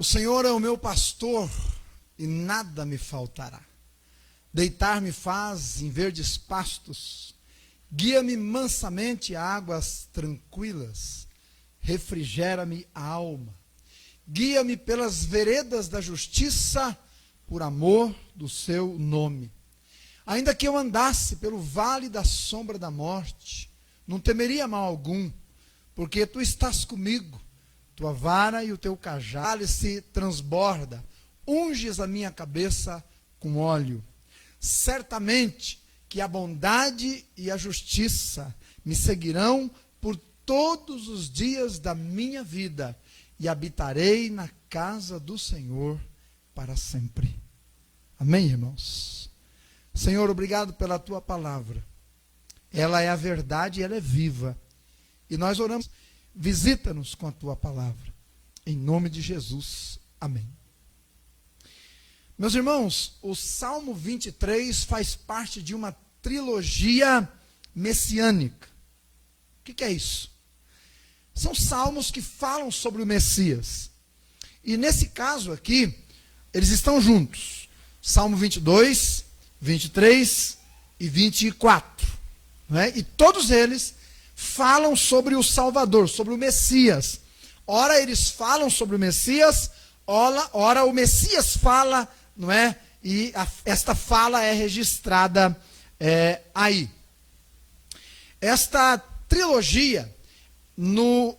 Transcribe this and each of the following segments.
Senhor é o meu pastor e nada me faltará. Deitar-me faz em verdes pastos, guia-me mansamente a águas tranquilas, refrigera-me a alma. Guia-me pelas veredas da justiça, por amor do seu nome. Ainda que eu andasse pelo vale da sombra da morte, não temeria mal algum, porque tu estás comigo. Tua vara e o teu cajado se transborda, unges a minha cabeça com óleo. Certamente que a bondade e a justiça me seguirão por todos os dias da minha vida, e habitarei na casa do Senhor para sempre. Amém, irmãos? Senhor, obrigado pela tua palavra. Ela é a verdade e ela é viva. E nós oramos. Visita-nos com a tua palavra. Em nome de Jesus. Amém. Meus irmãos, o Salmo 23 faz parte de uma trilogia messiânica. O que é isso? São salmos que falam sobre o Messias. E nesse caso aqui, eles estão juntos. Salmo 22, 23 e 24. Não é? E todos eles falam sobre o Salvador, sobre o Messias. Ora eles falam sobre o Messias, ora o Messias fala, não é? E esta fala é registrada aí. Esta trilogia,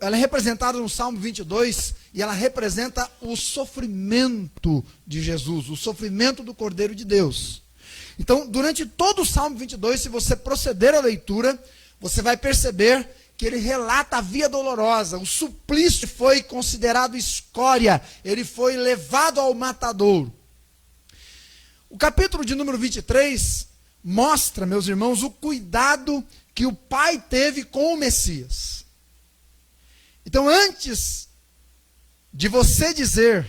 ela é representada no Salmo 22, e ela representa o sofrimento de Jesus, o sofrimento do Cordeiro de Deus. Então, durante todo o Salmo 22, se você proceder à leitura, você vai perceber que ele relata a via dolorosa. O suplício foi considerado escória. Ele foi levado ao matadouro. O capítulo de número 23 mostra, meus irmãos, o cuidado que o Pai teve com o Messias. Então, antes de você dizer,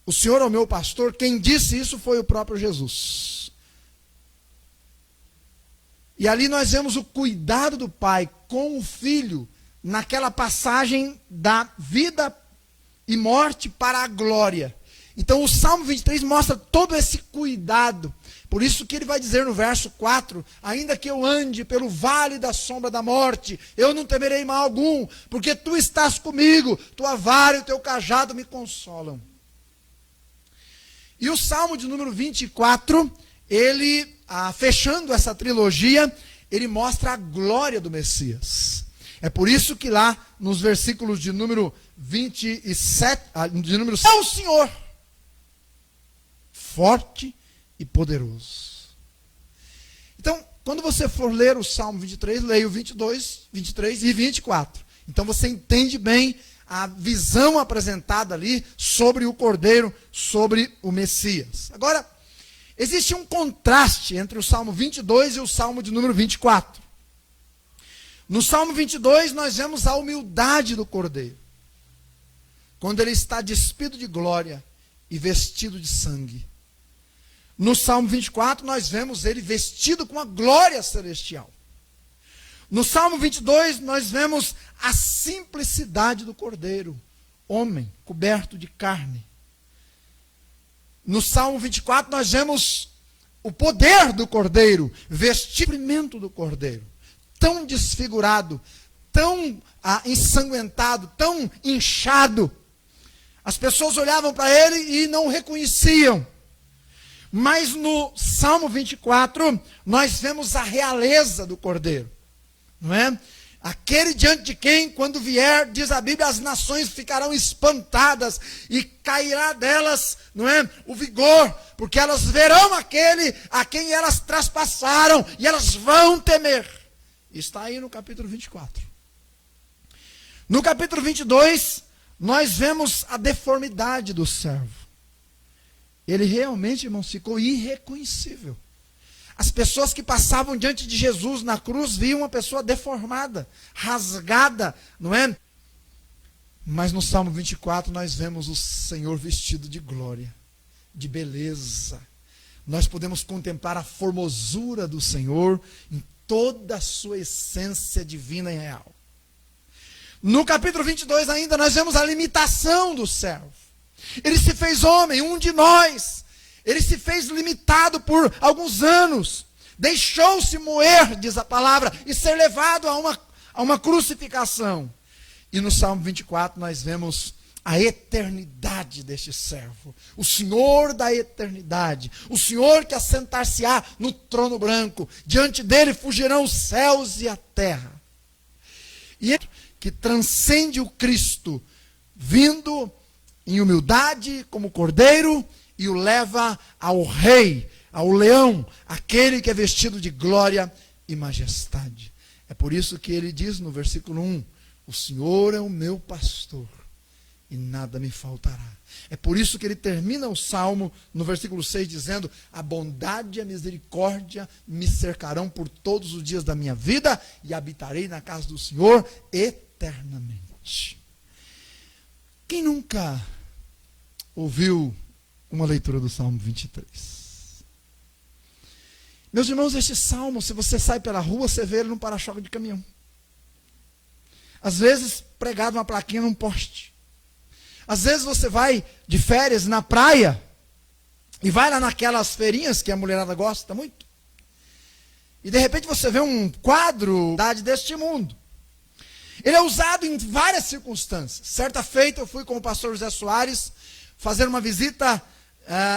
o Senhor é o meu pastor, quem disse isso foi o próprio Jesus. E ali nós vemos o cuidado do Pai com o Filho, naquela passagem da vida e morte para a glória. Então o Salmo 23 mostra todo esse cuidado. Por isso que ele vai dizer no verso 4, ainda que eu ande pelo vale da sombra da morte, eu não temerei mal algum, porque tu estás comigo, tua vara e o teu cajado me consolam. E o Salmo de número 24, ele, fechando essa trilogia, ele mostra a glória do Messias. É por isso que lá, nos versículos de número 27, de número 6, é o Senhor, forte e poderoso. Então, quando você for ler o Salmo 23, leia o 22, 23 e 24. Então você entende bem a visão apresentada ali sobre o Cordeiro, sobre o Messias. Agora, existe um contraste entre o Salmo 22 e o Salmo de número 24. No Salmo 22, nós vemos a humildade do Cordeiro, quando ele está despido de glória e vestido de sangue. No Salmo 24, nós vemos ele vestido com a glória celestial. No Salmo 22, nós vemos a simplicidade do Cordeiro, homem, coberto de carne. No Salmo 24, nós vemos o poder do Cordeiro, vestimento do Cordeiro, tão desfigurado, tão ensanguentado, tão inchado. As pessoas olhavam para ele e não o reconheciam. Mas no Salmo 24, nós vemos a realeza do Cordeiro, não é? Aquele diante de quem, quando vier, diz a Bíblia, as nações ficarão espantadas e cairá delas, não é, o vigor, porque elas verão aquele a quem elas traspassaram e elas vão temer. Está aí no capítulo 24. No capítulo 22, nós vemos a deformidade do servo. Ele realmente, irmãos, ficou irreconhecível. As pessoas que passavam diante de Jesus na cruz viam uma pessoa deformada, rasgada, não é? Mas no Salmo 24 nós vemos o Senhor vestido de glória, de beleza. Nós podemos contemplar a formosura do Senhor em toda a sua essência divina e real. No capítulo 22 ainda nós vemos a limitação do servo. Ele se fez homem, um de nós. Ele se fez limitado por alguns anos. Deixou-se moer, diz a palavra, e ser levado a uma crucificação. E no Salmo 24 nós vemos a eternidade deste servo. O Senhor da eternidade. O Senhor que assentar-se-á no trono branco. Diante dele fugirão os céus e a terra. E ele que transcende o Cristo, vindo em humildade como cordeiro, e o leva ao rei, ao leão, aquele que é vestido de glória e majestade. É por isso que ele diz no versículo 1, o Senhor é o meu pastor, e nada me faltará. É por isso que ele termina o Salmo no versículo 6 dizendo, a bondade e a misericórdia me cercarão por todos os dias da minha vida, e habitarei na casa do Senhor eternamente. Quem nunca ouviu uma leitura do Salmo 23? Meus irmãos, este salmo, se você sai pela rua, você vê ele num para-choque de caminhão. Às vezes, pregado uma plaquinha num poste. Às vezes você vai de férias na praia, e vai lá naquelas feirinhas que a mulherada gosta muito, e de repente você vê um quadro deste mundo. Ele é usado em várias circunstâncias. Certa feita eu fui com o pastor José Soares fazer uma visita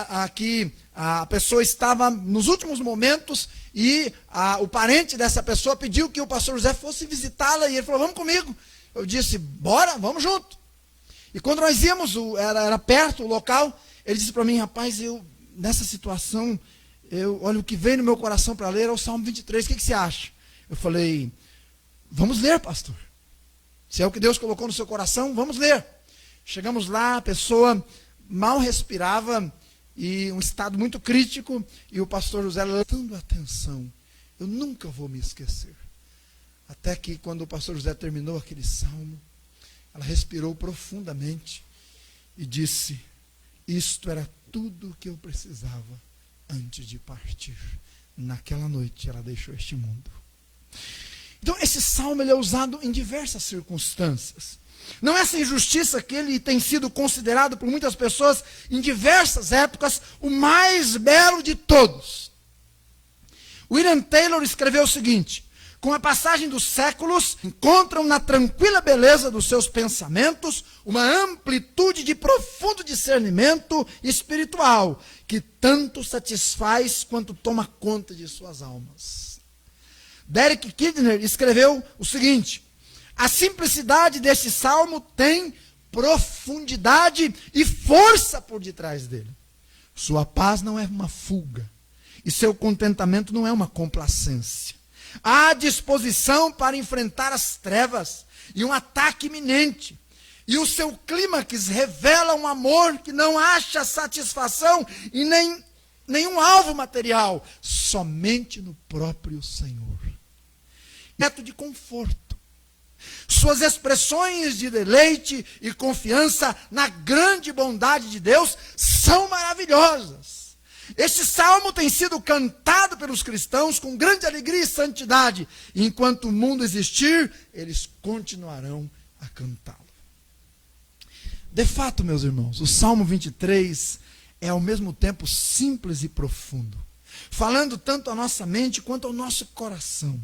aqui. A pessoa estava nos últimos momentos e o parente dessa pessoa pediu que o pastor José fosse visitá-la e ele falou, vamos comigo. Eu disse, bora, vamos junto. E quando nós íamos, era perto o local, ele disse para mim, rapaz, eu nessa situação, olha, o que vem no meu coração para ler é o Salmo 23, o que você acha? Eu falei, vamos ler, pastor. Se é o que Deus colocou no seu coração, vamos ler. Chegamos lá, a pessoa mal respirava, e um estado muito crítico, e o pastor José dando atenção. Eu nunca vou me esquecer. Até que quando o pastor José terminou aquele salmo, ela respirou profundamente e disse, isto era tudo o que eu precisava antes de partir. Naquela noite ela deixou este mundo. Então esse salmo ele é usado em diversas circunstâncias. Não é sem justiça que ele tem sido considerado por muitas pessoas, em diversas épocas, o mais belo de todos. William Taylor escreveu o seguinte, com a passagem dos séculos, encontram na tranquila beleza dos seus pensamentos uma amplitude de profundo discernimento espiritual, que tanto satisfaz quanto toma conta de suas almas. Derek Kidner escreveu o seguinte, a simplicidade deste salmo tem profundidade e força por detrás dele. Sua paz não é uma fuga, e seu contentamento não é uma complacência. Há disposição para enfrentar as trevas e um ataque iminente. E o seu clímax revela um amor que não acha satisfação em nenhum alvo material, somente no próprio Senhor. Neto de conforto. Suas expressões de deleite e confiança na grande bondade de Deus são maravilhosas. Este salmo tem sido cantado pelos cristãos com grande alegria e santidade. E enquanto o mundo existir, eles continuarão a cantá-lo. De fato, meus irmãos, o Salmo 23 é ao mesmo tempo simples e profundo, falando tanto à nossa mente quanto ao nosso coração.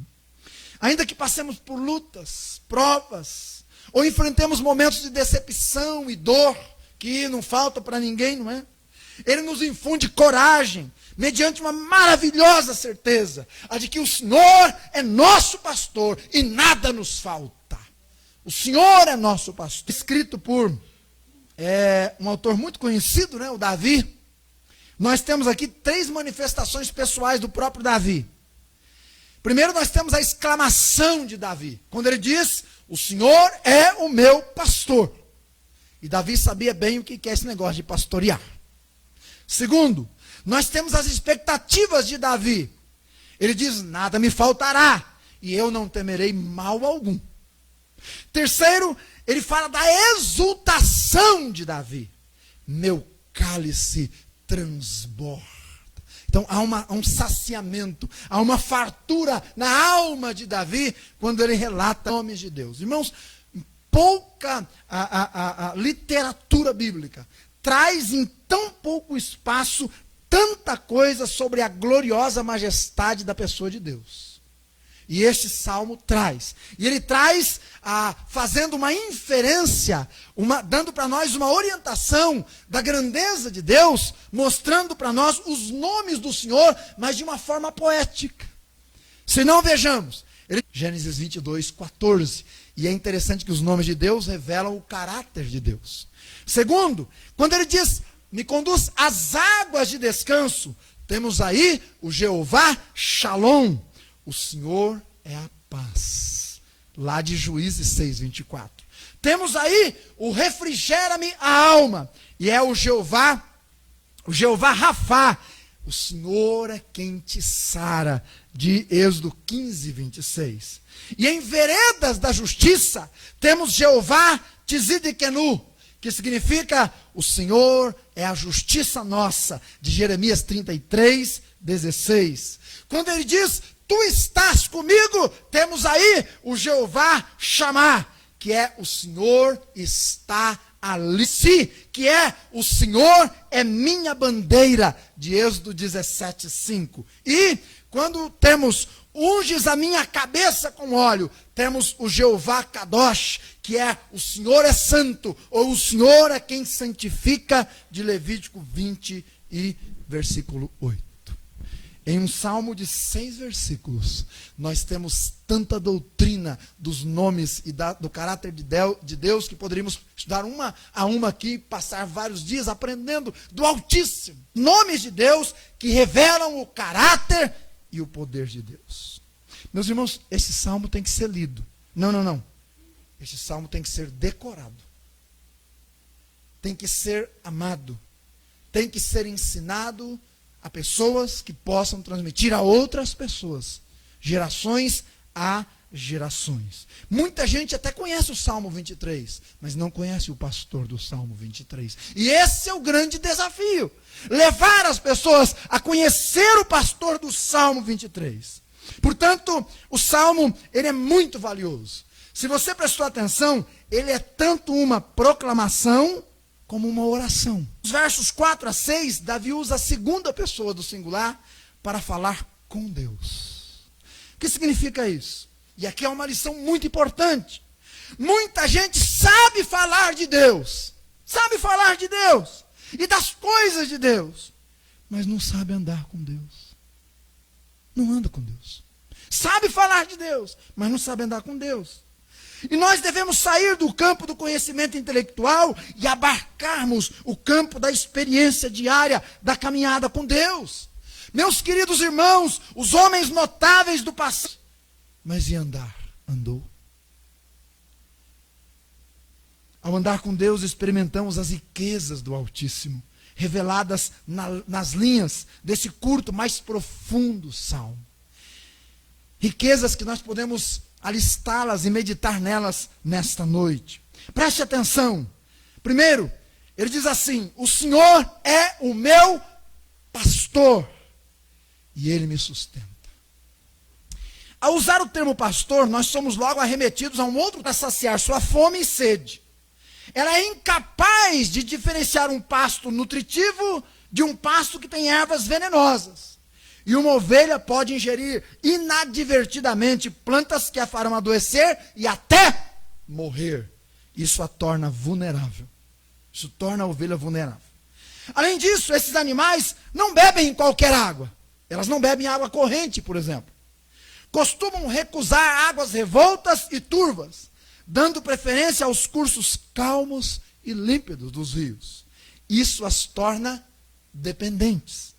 Ainda que passemos por lutas, provas, ou enfrentemos momentos de decepção e dor, que não falta para ninguém, não é? Ele nos infunde coragem, mediante uma maravilhosa certeza, a de que o Senhor é nosso pastor e nada nos falta. O Senhor é nosso pastor. Escrito por um autor muito conhecido, né, o Davi. Nós temos aqui 3 manifestações pessoais do próprio Davi. Primeiro nós temos a exclamação de Davi, quando ele diz, o Senhor é o meu pastor. E Davi sabia bem o que é esse negócio de pastorear. Segundo, nós temos as expectativas de Davi. Ele diz, nada me faltará, e eu não temerei mal algum. Terceiro, ele fala da exultação de Davi. Meu cálice transborda. Então há um saciamento, há uma fartura na alma de Davi, quando ele relata nomes de Deus. Irmãos, pouca a literatura bíblica traz em tão pouco espaço tanta coisa sobre a gloriosa majestade da pessoa de Deus. E este salmo traz. E ele traz fazendo uma inferência, dando para nós uma orientação da grandeza de Deus, mostrando para nós os nomes do Senhor, mas de uma forma poética. Se não, vejamos. Gênesis 22, 14. E é interessante que os nomes de Deus revelam o caráter de Deus. Segundo, quando ele diz, me conduz às águas de descanso, temos aí o Jeová Shalom. O Senhor é a paz. Lá de Juízes 6, 24. Temos aí o refrigera-me a alma. E é o Jeová Rafá. O Senhor é quem te sara, de Êxodo 15, 26. E em veredas da justiça, temos Jeová Tzidkenu, que significa, o Senhor é a justiça nossa, de Jeremias 33, 16. Quando ele diz, tu estás comigo, temos aí o Jeová Chamá, que é o Senhor está ali, que é o Senhor é minha bandeira, de Êxodo 17, 5. E quando temos unges a minha cabeça com óleo, temos o Jeová Kadosh, que é o Senhor é santo, ou o Senhor é quem santifica, de Levítico 20 e versículo 8. Em um salmo de 6 versículos, nós temos tanta doutrina dos nomes e do caráter de Deus, que poderíamos estudar uma a uma aqui, passar vários dias aprendendo do Altíssimo. Nomes de Deus que revelam o caráter e o poder de Deus. Meus irmãos, esse salmo tem que ser lido. Não. Esse salmo tem que ser decorado. Tem que ser amado. Tem que ser ensinado a pessoas que possam transmitir a outras pessoas, gerações a gerações. Muita gente até conhece o Salmo 23, mas não conhece o pastor do Salmo 23. E esse é o grande desafio, levar as pessoas a conhecer o pastor do Salmo 23. Portanto, o Salmo, ele é muito valioso. Se você prestou atenção, ele é tanto uma proclamação como uma oração. Os versos 4 a 6, Davi usa a segunda pessoa do singular para falar com Deus. O que significa isso? E aqui é uma lição muito importante. Muita gente sabe falar de Deus, e das coisas de Deus, mas não sabe andar com Deus. Não anda com Deus. Sabe falar de Deus, mas não sabe andar com Deus. E nós devemos sair do campo do conhecimento intelectual e abarcarmos o campo da experiência diária, da caminhada com Deus. Meus queridos irmãos, os homens notáveis do passado, mas e andar? Andou. Ao andar com Deus, experimentamos as riquezas do Altíssimo, reveladas nas linhas desse curto, mais profundo salmo. Riquezas que nós podemos alistá-las e meditar nelas nesta noite. Preste atenção. Primeiro, ele diz assim, o Senhor é o meu pastor e ele me sustenta. Ao usar o termo pastor, nós somos logo arremetidos a um outro para saciar sua fome e sede. Ela é incapaz de diferenciar um pasto nutritivo de um pasto que tem ervas venenosas. E uma ovelha pode ingerir inadvertidamente plantas que a farão adoecer e até morrer. Isso a torna vulnerável. Isso torna a ovelha vulnerável. Além disso, esses animais não bebem em qualquer água. Elas não bebem água corrente, por exemplo. Costumam recusar águas revoltas e turvas, dando preferência aos cursos calmos e límpidos dos rios. Isso as torna dependentes.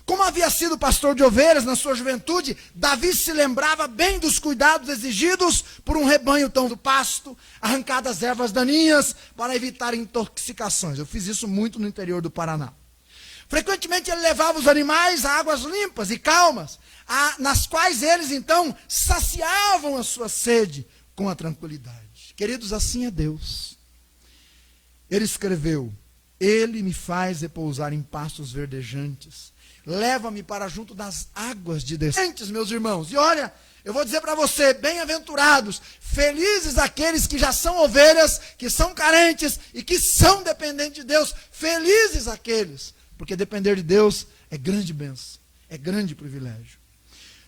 Como havia sido pastor de ovelhas na sua juventude, Davi se lembrava bem dos cuidados exigidos por um rebanho tão do pasto, arrancar das ervas daninhas para evitar intoxicações. Eu fiz isso muito no interior do Paraná. Frequentemente ele levava os animais a águas limpas e calmas, nas quais eles então saciavam a sua sede com a tranquilidade. Queridos, assim é Deus. Ele escreveu, ele me faz repousar em pastos verdejantes. Leva-me para junto das águas de descentes, meus irmãos. E olha, Eu vou dizer para você, bem-aventurados, felizes aqueles que já são ovelhas, que são carentes e que são dependentes de Deus. Felizes aqueles, porque depender de Deus é grande bênção, é grande privilégio.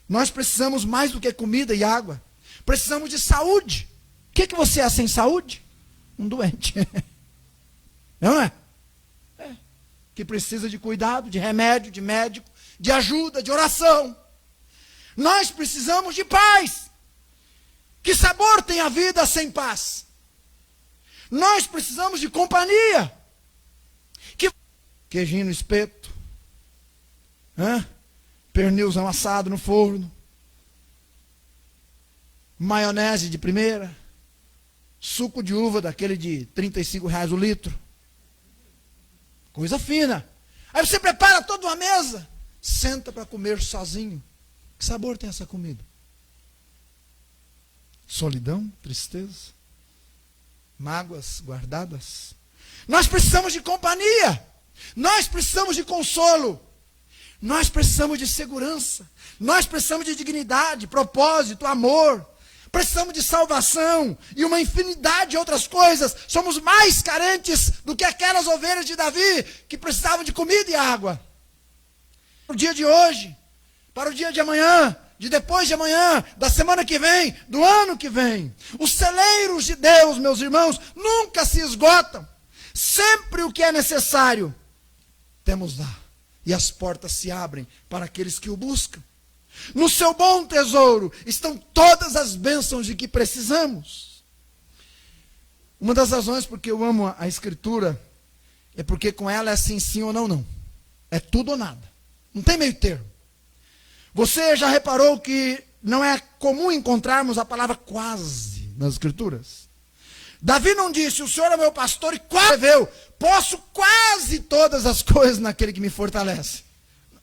Nós precisamos mais do que comida e água. Precisamos de saúde. O que você é sem saúde? Um doente. Não é? É. Que precisa de cuidado, de remédio, de médico, de ajuda, de oração. Nós precisamos de paz. Que sabor tem a vida sem paz? Nós precisamos de companhia. Queijinho no espeto. Pernilzão assado no forno. Maionese de primeira. Suco de uva daquele de R$ 35 o litro. Coisa fina. Aí você prepara toda uma mesa. Senta para comer sozinho. Que sabor tem essa comida? Solidão, tristeza, mágoas guardadas. Nós precisamos de companhia. Nós precisamos de consolo. Nós precisamos de segurança. Nós precisamos de dignidade, propósito, amor. Precisamos de salvação e uma infinidade de outras coisas. Somos mais carentes do que aquelas ovelhas de Davi que precisavam de comida e água. No dia de hoje, para o dia de amanhã, de depois de amanhã, da semana que vem, do ano que vem. Os celeiros de Deus, meus irmãos, nunca se esgotam. Sempre o que é necessário, temos lá. E as portas se abrem para aqueles que o buscam. No seu bom tesouro estão todas as bênçãos de que precisamos. Uma das razões porque eu amo a Escritura é porque com ela é sim, sim ou não, não. É tudo ou nada. Não tem meio termo. Você já reparou que não é comum encontrarmos a palavra quase nas Escrituras? Davi não disse, o Senhor é meu pastor e quase escreveu, posso quase todas as coisas naquele que me fortalece.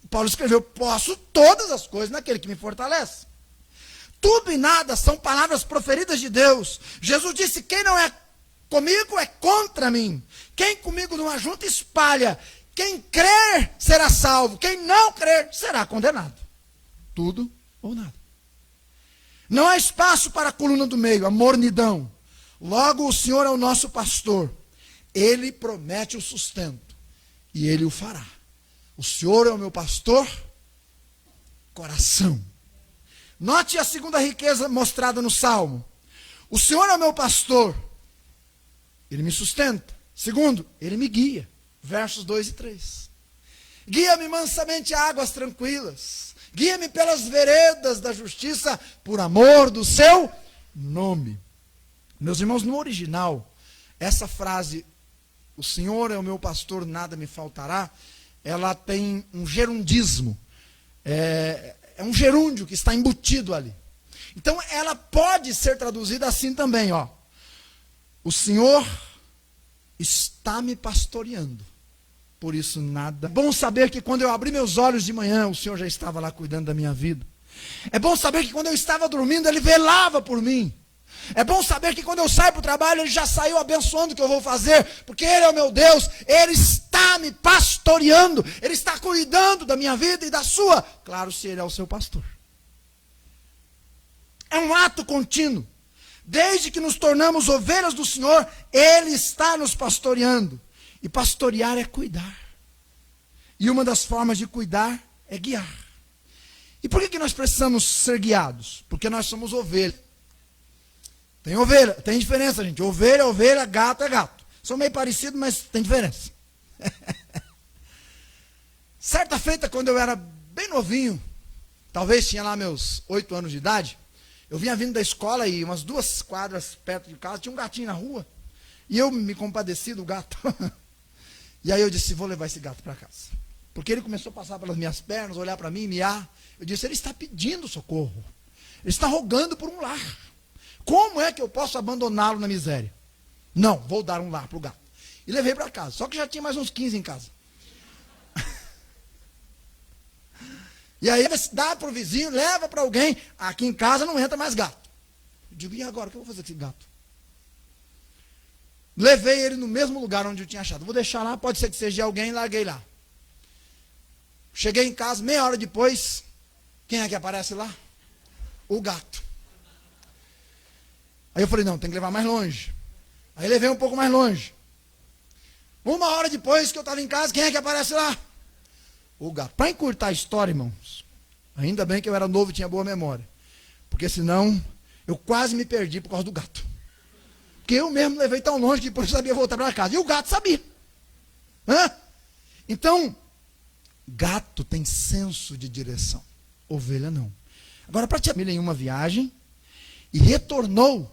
Paulo escreveu, posso todas as coisas naquele que me fortalece. Tudo e nada são palavras proferidas de Deus. Jesus disse, quem não é comigo é contra mim. Quem comigo não ajunta, espalha. Quem crer será salvo. Quem não crer será condenado. Tudo ou nada. Não há espaço para a coluna do meio, a mornidão. Logo o Senhor é o nosso pastor. Ele promete o sustento. E Ele o fará. O Senhor é o meu pastor, coração. Note a segunda riqueza mostrada no Salmo. O Senhor é o meu pastor. Ele me sustenta. Segundo, Ele me guia. Versos 2 e 3. Guia-me mansamente a águas tranquilas. Guia-me pelas veredas da justiça, por amor do seu nome. Meus irmãos, no original, essa frase, o Senhor é o meu pastor, nada me faltará, ela tem um gerundismo. É um gerúndio que está embutido ali. Então, ela pode ser traduzida assim também, ó. O Senhor está me pastoreando. Por isso nada. É bom saber que quando eu abri meus olhos de manhã, o Senhor já estava lá cuidando da minha vida. É bom saber que quando eu estava dormindo, Ele velava por mim. É bom saber que quando eu saio para o trabalho, Ele já saiu abençoando o que eu vou fazer, porque Ele é o meu Deus, Ele está me pastoreando, Ele está cuidando da minha vida e da sua. Claro, se Ele é o seu pastor. É um ato contínuo. Desde que nos tornamos ovelhas do Senhor, Ele está nos pastoreando. E pastorear é cuidar. E uma das formas de cuidar é guiar. E por que nós precisamos ser guiados? Porque nós somos ovelhas. Tem ovelha, tem diferença, gente. Ovelha é ovelha, gato é gato. São meio parecidos, mas tem diferença. Certa feita, quando eu era bem novinho, talvez tinha lá meus 8 anos de idade, eu vinha vindo da escola e umas 2 quadras perto de casa, tinha um gatinho na rua. E eu me compadeci do gato. E aí eu disse, vou levar esse gato para casa. Porque ele começou a passar pelas minhas pernas, olhar para mim, miar. Eu disse, ele está pedindo socorro. Ele está rogando por um lar. Como é que eu posso abandoná-lo na miséria? Não, vou dar um lar para o gato. E levei para casa. Só que já tinha mais uns 15 em casa. E aí dá para o vizinho, leva para alguém. Aqui em casa não entra mais gato. Eu digo, e agora? O que eu vou fazer com esse gato? Levei ele no mesmo lugar onde eu tinha achado. Vou deixar lá, pode ser que seja de alguém, larguei lá. Cheguei em casa, meia hora depois, quem é que aparece lá? o gato. Aí eu falei, não, tem que levar mais longe. Aí levei um pouco mais longe. 1 hora depois que eu estava em casa, quem é que aparece lá? O gato. Para encurtar a história, irmãos, ainda bem que eu era novo e tinha boa memória. Porque senão, eu quase me perdi por causa do gato. Porque eu mesmo levei tão longe que depois eu sabia voltar para casa. E o gato sabia. Então, gato tem senso de direção. Ovelha não. Agora, para tia Milha em uma viagem, e retornou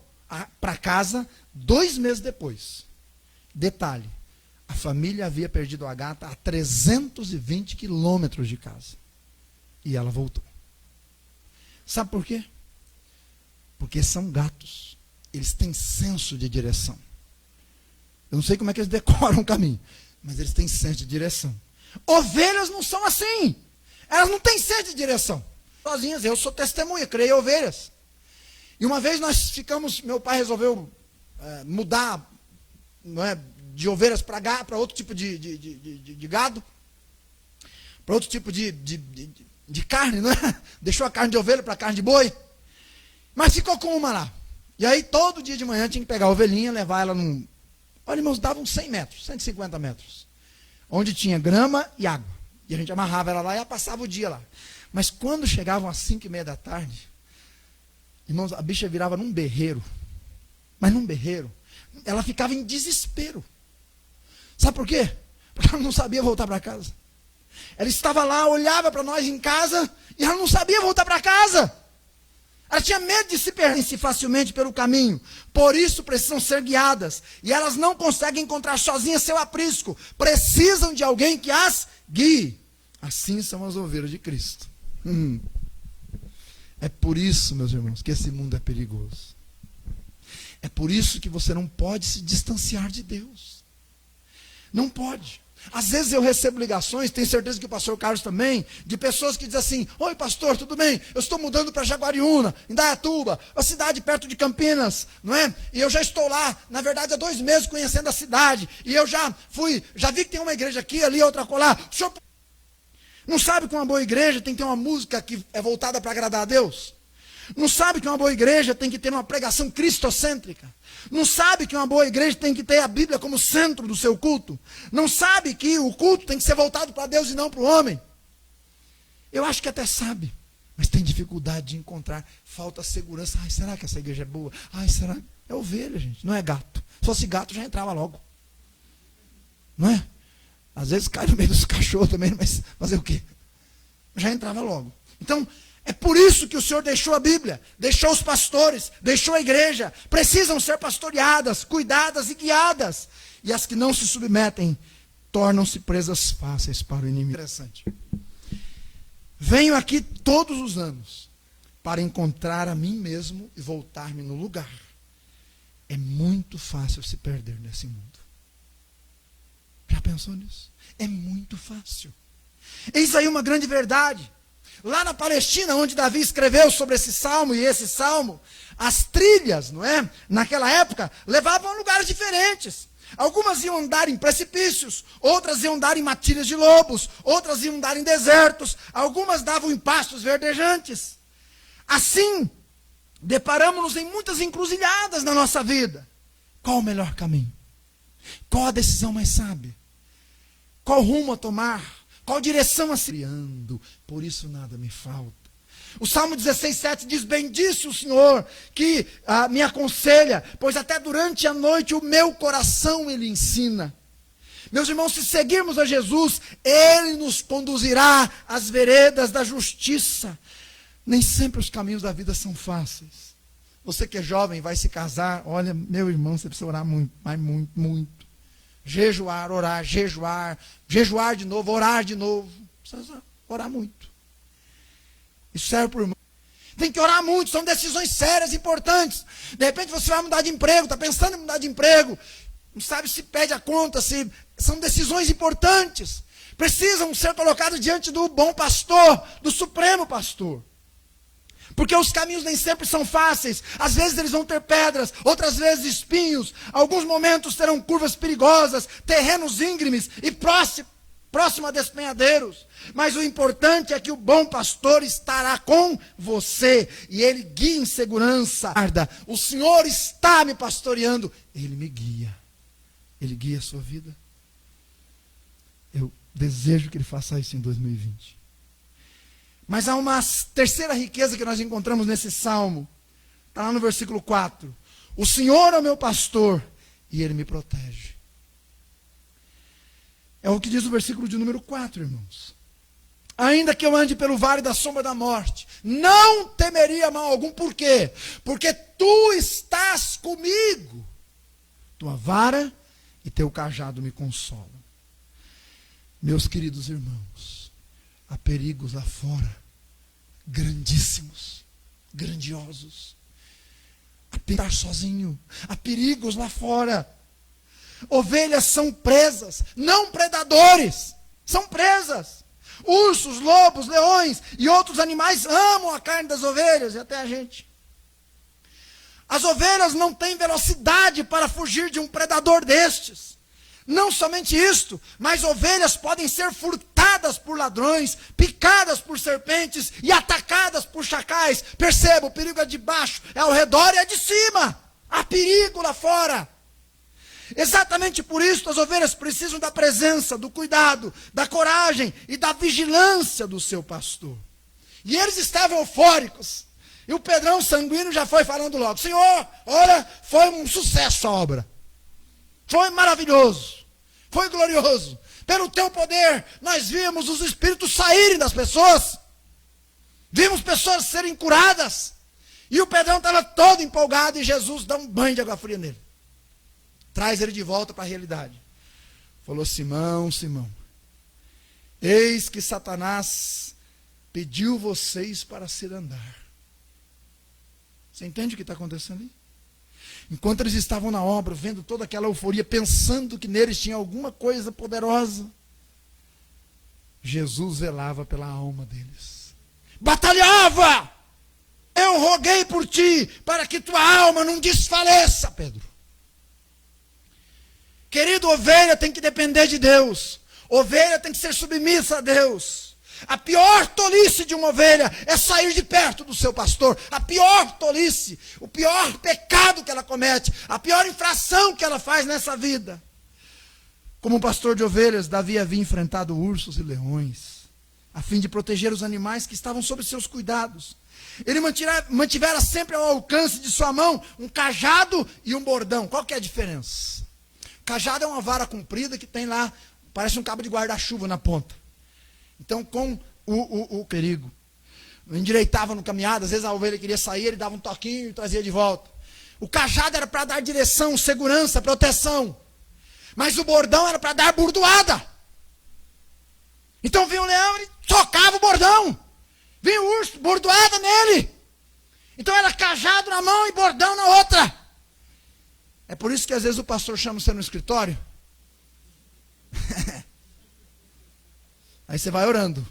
para casa 2 meses depois. Detalhe, a família havia perdido a gata a 320 quilômetros de casa. E ela voltou. Sabe por quê? Porque são gatos. Eles têm senso de direção. Eu não sei como é que eles decoram o caminho, mas eles têm senso de direção. Ovelhas não são assim. Elas não têm senso de direção. Sozinhas, eu sou testemunha, criei ovelhas. E uma vez nós ficamos, meu pai resolveu mudar, não é, de ovelhas para outro tipo de gado, para outro tipo de carne, não é? Deixou a carne de ovelha para carne de boi, mas ficou com uma lá. E aí todo dia de manhã tinha que pegar a ovelhinha, levar ela num... Olha, irmãos, dava uns 100 metros, 150 metros, onde tinha grama e água. E a gente amarrava ela lá e ela passava o dia lá. Mas quando chegavam às 5:30 da tarde, irmãos, a bicha virava num berreiro. Mas num berreiro. Ela ficava em desespero. Sabe por quê? Porque ela não sabia voltar para casa. Ela estava lá, olhava para nós em casa, e ela não sabia voltar para casa. Ela tinha medo de se perder facilmente pelo caminho. Por isso precisam ser guiadas. E elas não conseguem encontrar sozinhas seu aprisco. Precisam de alguém que as guie. Assim são as ovelhas de Cristo. É por isso, meus irmãos, que esse mundo é perigoso. É por isso que você não pode se distanciar de Deus. Não pode. Às vezes eu recebo ligações, tenho certeza que o pastor Carlos também, de pessoas que dizem assim: oi pastor, tudo bem? Eu estou mudando para Jaguariúna, Indaiatuba, uma cidade perto de Campinas, não é? E eu já estou lá, na verdade há 2 meses conhecendo a cidade, e eu já vi que tem uma igreja aqui, ali, outra colar. O senhor não sabe que uma boa igreja tem que ter uma música que é voltada para agradar a Deus? Não sabe que uma boa igreja tem que ter uma pregação cristocêntrica? Não sabe que uma boa igreja tem que ter a Bíblia como centro do seu culto? Não sabe que o culto tem que ser voltado para Deus e não para o homem? Eu acho que até sabe, mas tem dificuldade de encontrar, falta segurança. Ai, será que essa igreja é boa? Ai, será? É ovelha, gente, não é gato. Se fosse gato já entrava logo. Não é? Às vezes cai no meio dos cachorros também, mas fazer o quê? Já entrava logo. Então, é por isso que o Senhor deixou a Bíblia, deixou os pastores, deixou a igreja. Precisam ser pastoreadas, cuidadas e guiadas. E as que não se submetem, tornam-se presas fáceis para o inimigo. Interessante. Venho aqui todos os anos para encontrar a mim mesmo e voltar-me no lugar. É muito fácil se perder nesse mundo. Já pensou nisso? É muito fácil. Eis aí uma grande verdade. Lá na Palestina, onde Davi escreveu sobre esse salmo e esse salmo, as trilhas, não é? Naquela época, levavam a lugares diferentes. Algumas iam andar em precipícios, outras iam andar em matilhas de lobos, outras iam andar em desertos, algumas davam em pastos verdejantes. Assim, deparamos-nos em muitas encruzilhadas na nossa vida. Qual o melhor caminho? Qual a decisão mais sábia? Qual rumo a tomar? Qual direção a seguir? Por isso nada me falta. O Salmo 16:7 diz: bendisse o Senhor que me aconselha, pois até durante a noite o meu coração Ele ensina. Meus irmãos, se seguirmos a Jesus, Ele nos conduzirá às veredas da justiça. Nem sempre os caminhos da vida são fáceis. Você que é jovem, vai se casar, olha, meu irmão, você precisa orar muito, mas muito, muito. Jejuar, orar, jejuar de novo, orar de novo. Precisa orar muito. Isso serve para o irmão. Tem que orar muito, são decisões sérias, importantes. De repente você vai mudar de emprego, está pensando em mudar de emprego, não sabe se pede a conta, são decisões importantes. Precisam ser colocadas diante do bom pastor, do supremo pastor. Porque os caminhos nem sempre são fáceis. Às vezes eles vão ter pedras, outras vezes espinhos. Alguns momentos terão curvas perigosas, terrenos íngremes e próximo a despenhadeiros. Mas o importante é que o bom pastor estará com você. E ele guia em segurança. O Senhor está me pastoreando. Ele me guia. Ele guia a sua vida. Eu desejo que ele faça isso em 2020. Mas há uma terceira riqueza que nós encontramos nesse salmo. Está lá no versículo 4. O Senhor é o meu pastor e ele me protege. É o que diz o versículo de número 4, irmãos. Ainda que eu ande pelo vale da sombra da morte, não temeria mal algum. Por quê? Porque tu estás comigo. Tua vara e teu cajado me consolam. Meus queridos irmãos, há perigos lá fora, grandíssimos, grandiosos. A estar sozinho, há perigos lá fora. Ovelhas são presas, não predadores, são presas. Ursos, lobos, leões e outros animais amam a carne das ovelhas e até a gente. As ovelhas não têm velocidade para fugir de um predador destes. Não somente isto, mas ovelhas podem ser furtadas por ladrões, picadas por serpentes e atacadas por chacais. Perceba, o perigo é de baixo, é ao redor e é de cima. Há perigo lá fora. Exatamente por isso as ovelhas precisam da presença, do cuidado, da coragem e da vigilância do seu pastor. E eles estavam eufóricos. E o Pedrão sanguíneo já foi falando logo: Senhor, olha, foi um sucesso a obra. Foi maravilhoso. Foi glorioso. Pelo teu poder, nós vimos os espíritos saírem das pessoas. Vimos pessoas serem curadas. E o Pedrão estava todo empolgado e Jesus dá um banho de água fria nele. Traz ele de volta para a realidade. Falou: Simão, Simão, eis que Satanás pediu vocês para se andar. Você entende o que está acontecendo aí? Enquanto eles estavam na obra, vendo toda aquela euforia, pensando que neles tinha alguma coisa poderosa, Jesus zelava pela alma deles. Batalhava! Eu roguei por ti, para que tua alma não desfaleça, Pedro. Querido, ovelha tem que depender de Deus. Ovelha tem que ser submissa a Deus. A pior tolice de uma ovelha é sair de perto do seu pastor. A pior tolice, o pior pecado que ela comete, a pior infração que ela faz nessa vida. Como pastor de ovelhas, Davi havia enfrentado ursos e leões, a fim de proteger os animais que estavam sob seus cuidados. Ele mantivera sempre ao alcance de sua mão um cajado e um bordão. Qual que é a diferença? Cajado é uma vara comprida que tem lá, parece um cabo de guarda-chuva na ponta. Então, com o perigo, endireitava no caminhado, às vezes a ovelha queria sair, ele dava um toquinho e trazia de volta. O cajado era para dar direção, segurança, proteção. Mas o bordão era para dar burdoada. Então vinha o leão e socava o bordão. Vinha o urso, bordoada nele. Então era cajado na mão e bordão na outra. É por isso que às vezes o pastor chama você no escritório. Aí você vai orando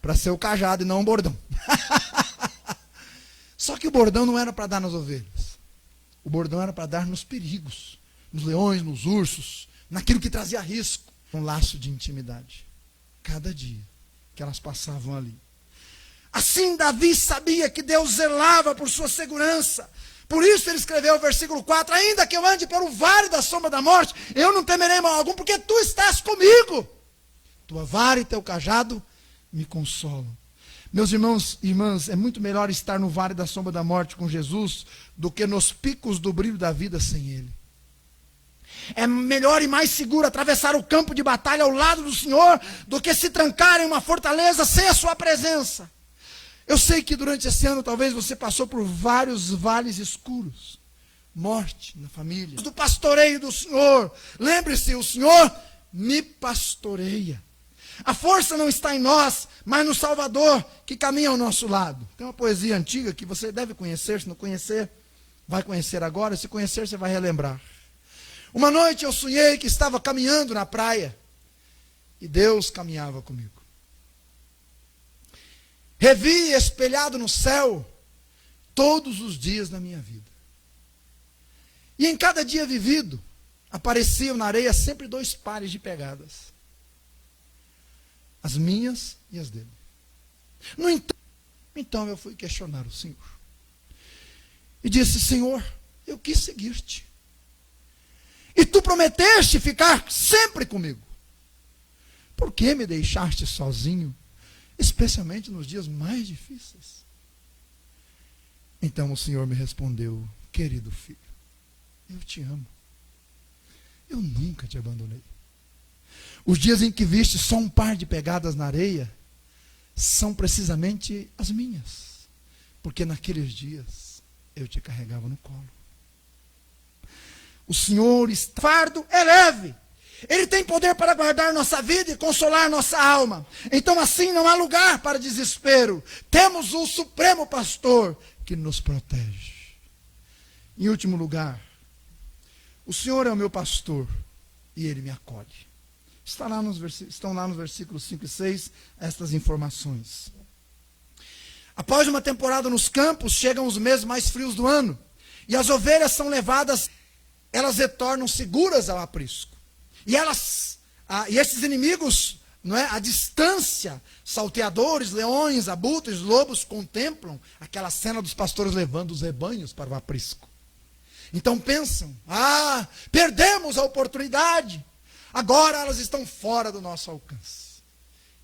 para ser o cajado e não um bordão. Só que o bordão não era para dar nas ovelhas. O bordão era para dar nos perigos, nos leões, nos ursos, naquilo que trazia risco. Um laço de intimidade. Cada dia que elas passavam ali. Assim Davi sabia que Deus zelava por sua segurança. Por isso ele escreveu o versículo 4, ainda que eu ande pelo vale da sombra da morte, eu não temerei mal algum, porque tu estás comigo. Tua vara e teu cajado me consolam. Meus irmãos e irmãs, é muito melhor estar no vale da sombra da morte com Jesus, do que nos picos do brilho da vida sem ele. É melhor e mais seguro atravessar o campo de batalha ao lado do Senhor, do que se trancar em uma fortaleza sem a sua presença. Eu sei que durante esse ano talvez você passou por vários vales escuros. Morte na família. Do pastoreio do Senhor. Lembre-se, o Senhor me pastoreia. A força não está em nós, mas no Salvador que caminha ao nosso lado. Tem uma poesia antiga que você deve conhecer. Se não conhecer, vai conhecer agora. Se conhecer, você vai relembrar. Uma noite eu sonhei que estava caminhando na praia. E Deus caminhava comigo. Revi espelhado no céu todos os dias da minha vida. E em cada dia vivido, apareciam na areia sempre 2 pares de pegadas. as minhas e as dele. No entanto, então eu fui questionar o Senhor. E disse: Senhor, eu quis seguir-te. E tu prometeste ficar sempre comigo. Por que me deixaste sozinho, especialmente nos dias mais difíceis? Então o Senhor me respondeu: querido filho, eu te amo. Eu nunca te abandonei. Os dias em que viste só um par de pegadas na areia são precisamente as minhas, porque naqueles dias eu te carregava no colo. O Senhor, fardo é leve. Ele tem poder para guardar nossa vida e consolar nossa alma. Então assim não há lugar para desespero. Temos o Supremo Pastor que nos protege. Em último lugar, o Senhor é o meu pastor e Ele me acolhe. Estão lá nos versículos 5 e 6 estas informações. Após uma temporada nos campos, chegam os meses mais frios do ano. E as ovelhas são levadas, elas retornam seguras ao aprisco. E esses inimigos, não é, à distância, salteadores, leões, abutres, lobos, contemplam aquela cena dos pastores levando os rebanhos para o aprisco. Então pensam: perdemos a oportunidade. Agora elas estão fora do nosso alcance.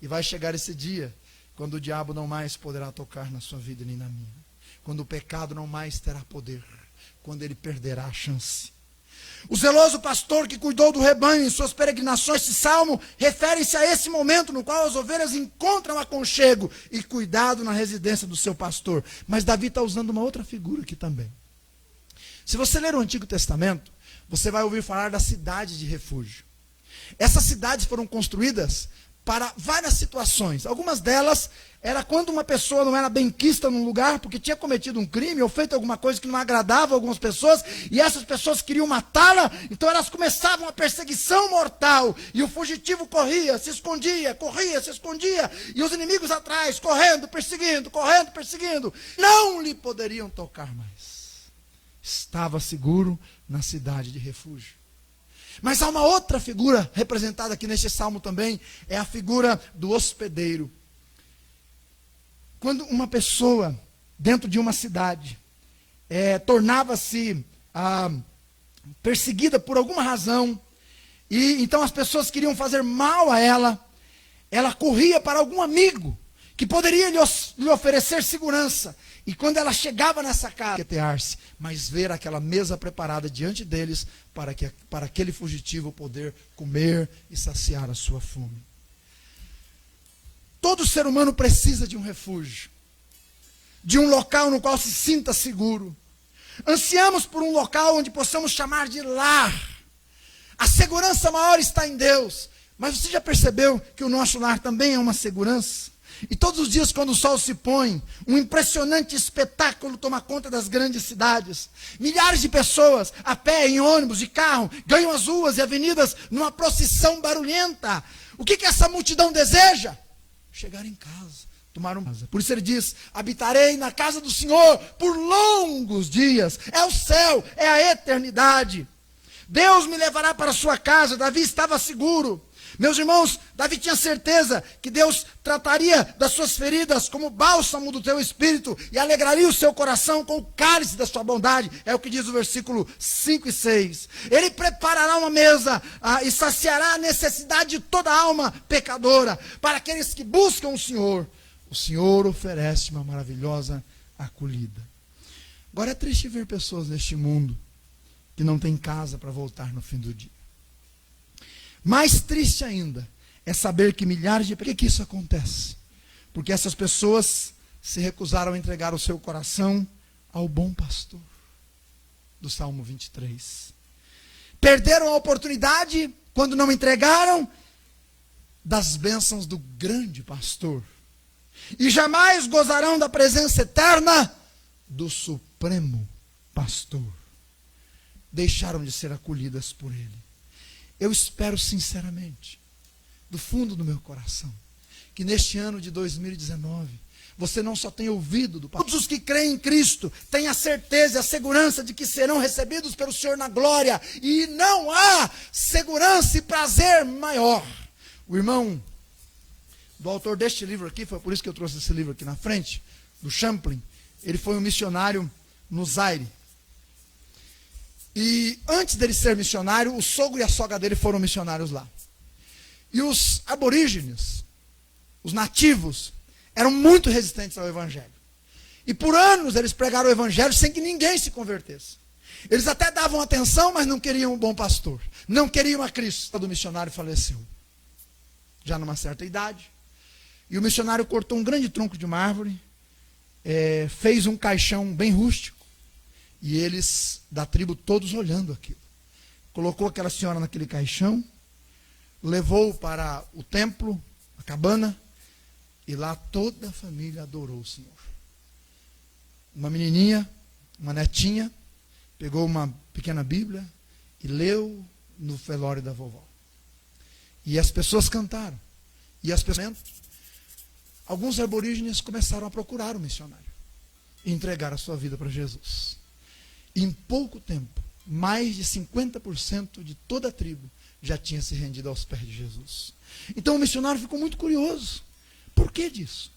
E vai chegar esse dia, quando o diabo não mais poderá tocar na sua vida nem na minha. Quando o pecado não mais terá poder. Quando ele perderá a chance. O zeloso pastor que cuidou do rebanho em suas peregrinações, esse salmo refere-se a esse momento no qual as ovelhas encontram aconchego e cuidado na residência do seu pastor. Mas Davi está usando uma outra figura aqui também. Se você ler o Antigo Testamento, você vai ouvir falar da cidade de refúgio. Essas cidades foram construídas para várias situações. Algumas delas era quando uma pessoa não era benquista num lugar porque tinha cometido um crime ou feito alguma coisa que não agradava a algumas pessoas, e essas pessoas queriam matá-la, então elas começavam a perseguição mortal, e o fugitivo corria, se escondia, e os inimigos atrás, correndo, perseguindo, não lhe poderiam tocar mais. Estava seguro na cidade de refúgio. Mas há uma outra figura representada aqui neste salmo também, é a figura do hospedeiro. Quando uma pessoa, dentro de uma cidade, tornava-se perseguida por alguma razão, e então as pessoas queriam fazer mal a ela, ela corria para algum amigo, que poderia lhe oferecer segurança. E quando ela chegava nessa casa, quietear-se, mas ver aquela mesa preparada diante deles, para aquele fugitivo poder comer e saciar a sua fome. Todo ser humano precisa de um refúgio, de um local no qual se sinta seguro. Ansiamos por um local onde possamos chamar de lar. A segurança maior está em Deus. Mas você já percebeu que o nosso lar também é uma segurança? E todos os dias, quando o sol se põe, um impressionante espetáculo toma conta das grandes cidades. Milhares de pessoas, a pé, em ônibus, de carro, ganham as ruas e avenidas numa procissão barulhenta. O que essa multidão deseja? Chegar em casa, tomar uma casa. Por isso ele diz: habitarei na casa do Senhor por longos dias. É o céu, é a eternidade. Deus me levará para a sua casa. Davi estava seguro. Meus irmãos, Davi tinha certeza que Deus trataria das suas feridas como bálsamo do teu espírito e alegraria o seu coração com o cálice da sua bondade. É o que diz o versículo 5 e 6. Ele preparará uma mesa e saciará a necessidade de toda alma pecadora. Para aqueles que buscam o Senhor oferece uma maravilhosa acolhida. Agora é triste ver pessoas neste mundo que não têm casa para voltar no fim do dia. Mais triste ainda é saber que milhares de... Por que isso acontece? Porque essas pessoas se recusaram a entregar o seu coração ao bom pastor, do Salmo 23. Perderam a oportunidade, quando não entregaram, das bênçãos do grande pastor. E jamais gozarão da presença eterna do Supremo Pastor. Deixaram de ser acolhidas por Ele. Eu espero sinceramente, do fundo do meu coração, que neste ano de 2019, você não só tenha ouvido do Pai. Todos os que creem em Cristo têm a certeza e a segurança de que serão recebidos pelo Senhor na glória. E não há segurança e prazer maior. O irmão do autor deste livro aqui, foi por isso que eu trouxe esse livro aqui na frente, do Champlin. Ele foi um missionário no Zaire. E antes dele ser missionário, o sogro e a sogra dele foram missionários lá. E os aborígenes, os nativos, eram muito resistentes ao evangelho. E por anos eles pregaram o evangelho sem que ninguém se convertesse. Eles até davam atenção, mas não queriam um bom pastor. Não queriam a Cristo. O missionário faleceu, já numa certa idade. E o missionário cortou um grande tronco de uma árvore, fez um caixão bem rústico, e eles da tribo todos olhando aquilo. Colocou aquela senhora naquele caixão, levou para o templo, a cabana, e lá toda a família adorou o Senhor. Uma menininha, uma netinha, pegou uma pequena Bíblia e leu no velório da vovó. E as pessoas cantaram. E as pessoas, alguns aborígenes começaram a procurar o missionário e entregar a sua vida para Jesus. E em pouco tempo, mais de 50% de toda a tribo já tinha se rendido aos pés de Jesus. Então o missionário ficou muito curioso. Por que disso?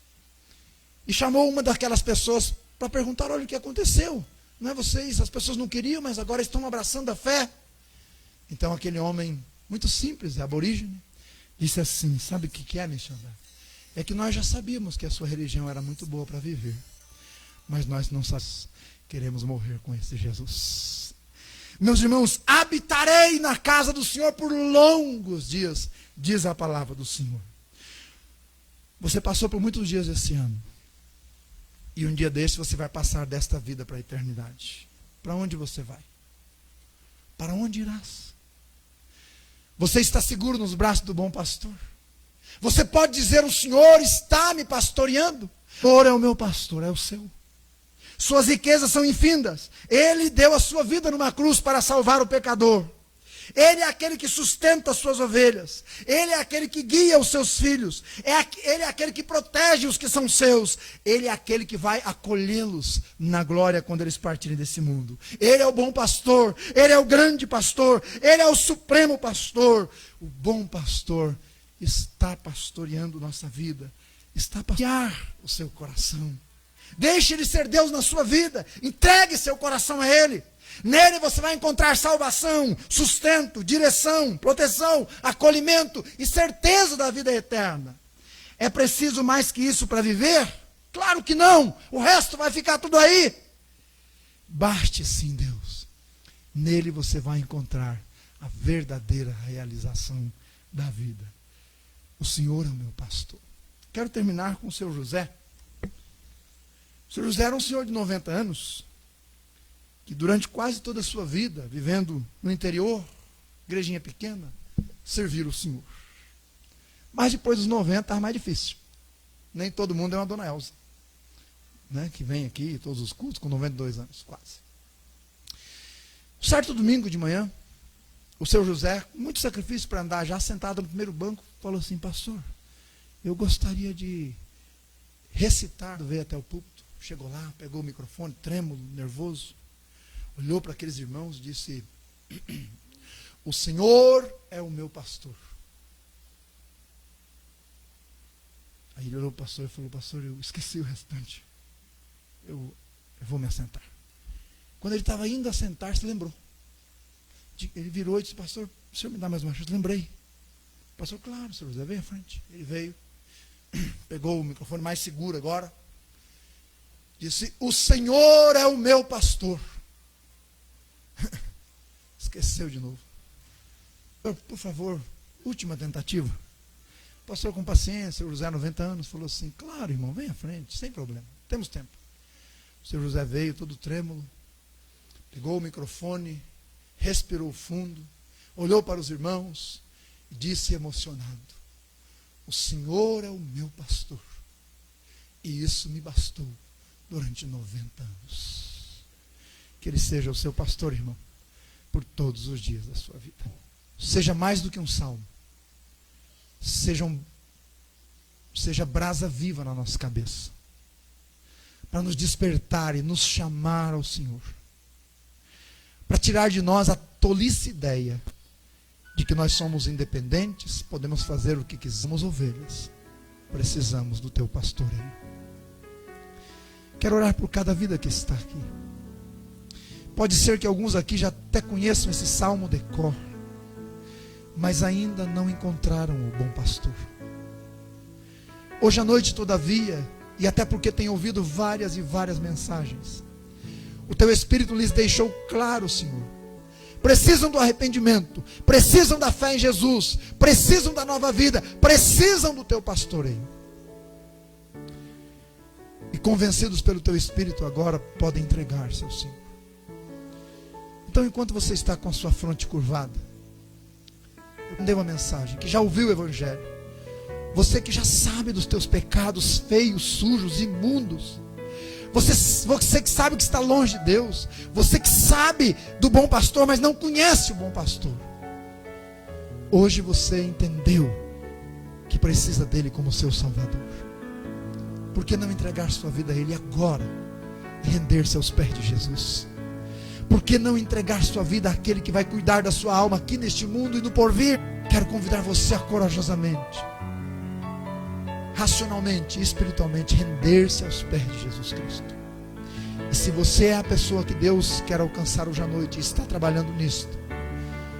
E chamou uma daquelas pessoas para perguntar: olha o que aconteceu. Não é vocês, as pessoas não queriam, mas agora estão abraçando a fé. Então aquele homem, muito simples, aborígene, disse assim: sabe o que é, missionário? É que nós já sabíamos que a sua religião era muito boa para viver, mas nós não sabemos, queremos morrer com esse Jesus. Meus irmãos, habitarei na casa do Senhor por longos dias, diz a palavra do Senhor. Você passou por muitos dias esse ano. E um dia desse você vai passar desta vida para a eternidade. Para onde você vai? Para onde irás? Você está seguro nos braços do bom pastor? Você pode dizer: o Senhor está me pastoreando? O Senhor é o meu pastor, é o seu. Suas riquezas são infindas. Ele deu a sua vida numa cruz para salvar o pecador. Ele é aquele que sustenta as suas ovelhas. Ele é aquele que guia os seus filhos. Ele é aquele que protege os que são seus. Ele é aquele que vai acolhê-los na glória quando eles partirem desse mundo. Ele é o bom pastor. Ele é o grande pastor. Ele é o supremo pastor. O bom pastor está pastoreando nossa vida. Está a pastorear o seu coração. Deixe ele ser Deus na sua vida. Entregue seu coração a ele. Nele você vai encontrar salvação, sustento, direção, proteção, acolhimento e certeza da vida eterna. É preciso mais que isso para viver? Claro que não. O resto vai ficar tudo aí. Baste sim, Deus. Nele você vai encontrar a verdadeira realização da vida. O Senhor é o meu pastor. Quero terminar com o seu José. O seu José era um senhor de 90 anos, que durante quase toda a sua vida, vivendo no interior, igrejinha pequena, serviram o Senhor. Mas depois dos 90 estava mais difícil. Nem todo mundo é uma dona Elza, né, que vem aqui todos os cultos com 92 anos, quase. Certo domingo de manhã, o seu José, com muito sacrifício para andar, já sentado no primeiro banco, falou assim: pastor, eu gostaria de recitar, veio até o púlpito. Chegou lá, pegou o microfone, trêmulo, nervoso, olhou para aqueles irmãos e disse: o Senhor é o meu pastor. Aí ele olhou para o pastor e falou: pastor, eu esqueci o restante. Eu vou me assentar. Quando ele estava indo assentar, se lembrou. Ele virou e disse: pastor, o senhor me dá mais uma chance? Lembrei. Pastor, claro, senhor José, vem à frente. Ele veio, pegou o microfone mais seguro agora. Disse: o Senhor é o meu pastor. Esqueceu de novo. Por favor, última tentativa. O pastor, com paciência, o José, 90 anos, falou assim: claro, irmão, vem à frente, sem problema, temos tempo. O senhor José veio todo trêmulo, pegou o microfone, respirou fundo, olhou para os irmãos e disse emocionado: o Senhor é o meu pastor, e isso me bastou durante 90 anos. Que Ele seja o seu pastor, irmão, por todos os dias da sua vida. Seja mais do que um salmo. Seja brasa viva na nossa cabeça, para nos despertar e nos chamar ao Senhor, para tirar de nós a tolice ideia de que nós somos independentes, podemos fazer o que quisermos, ovelhas, precisamos do teu pastoreio. Quero orar por cada vida que está aqui. Pode ser que alguns aqui já até conheçam esse salmo de cor, mas ainda não encontraram o bom pastor. Hoje à noite, todavia, e até porque tenho ouvido várias e várias mensagens, o teu Espírito lhes deixou claro, Senhor. Precisam do arrependimento, precisam da fé em Jesus, precisam da nova vida, precisam do teu pastoreio. E convencidos pelo teu Espírito agora podem entregar-se ao Senhor. Então, enquanto você está com a sua fronte curvada, eu mandei uma mensagem, que já ouviu o Evangelho, você que já sabe dos teus pecados feios, sujos, imundos, você que sabe que está longe de Deus, você que sabe do bom pastor, mas não conhece o bom pastor, hoje você entendeu que precisa dele como seu Salvador. Por que não entregar sua vida a Ele agora e render-se aos pés de Jesus? Por que não entregar sua vida àquele que vai cuidar da sua alma aqui neste mundo e no porvir? Quero convidar você a corajosamente, racionalmente e espiritualmente render-se aos pés de Jesus Cristo. E se você é a pessoa que Deus quer alcançar hoje à noite e está trabalhando nisto,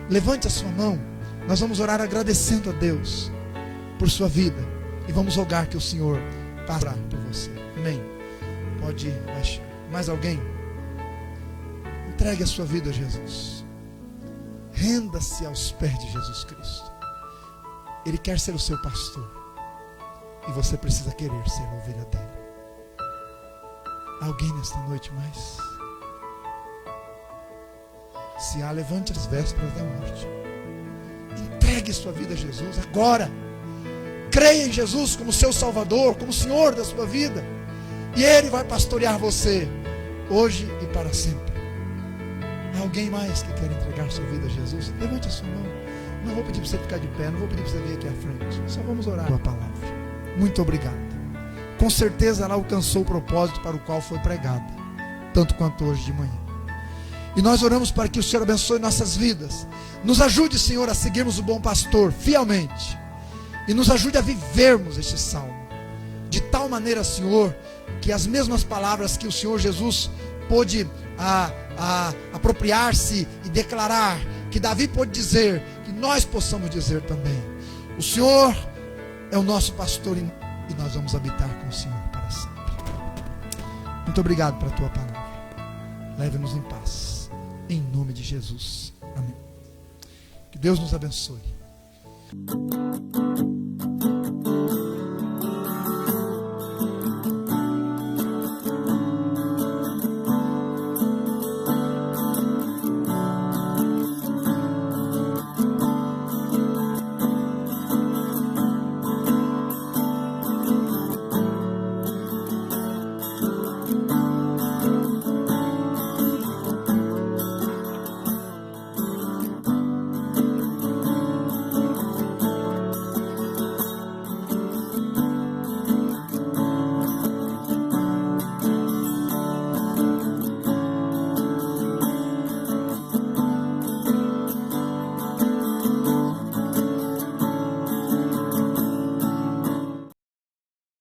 levante a sua mão. Nós vamos orar agradecendo a Deus por sua vida e vamos rogar que o Senhor passe por você. Amém. Pode ir. Mais alguém? Entregue a sua vida a Jesus. Renda-se aos pés de Jesus Cristo. Ele quer ser o seu pastor. E você precisa querer ser a ovelha dele. Alguém nesta noite mais? Se há, levante as vésperas da morte. Entregue sua vida a Jesus agora. Creia em Jesus como seu Salvador, como Senhor da sua vida. E Ele vai pastorear você hoje e para sempre. Há alguém mais que quer entregar sua vida a Jesus? Levante a sua mão. Não vou pedir para você ficar de pé, não vou pedir para você vir aqui à frente. Só vamos orar com a palavra. Muito obrigado. Com certeza ela alcançou o propósito para o qual foi pregada, tanto quanto hoje de manhã. E nós oramos para que o Senhor abençoe nossas vidas. Nos ajude, Senhor, a seguirmos o bom pastor fielmente. E nos ajude a vivermos este salmo. De tal maneira, Senhor, que as mesmas palavras que o Senhor Jesus pôde apropriar-se e declarar, que Davi pôde dizer, que nós possamos dizer também. O Senhor é o nosso pastor e nós vamos habitar com o Senhor para sempre. Muito obrigado pela tua palavra. Leve-nos em paz. Em nome de Jesus. Amém. Que Deus nos abençoe.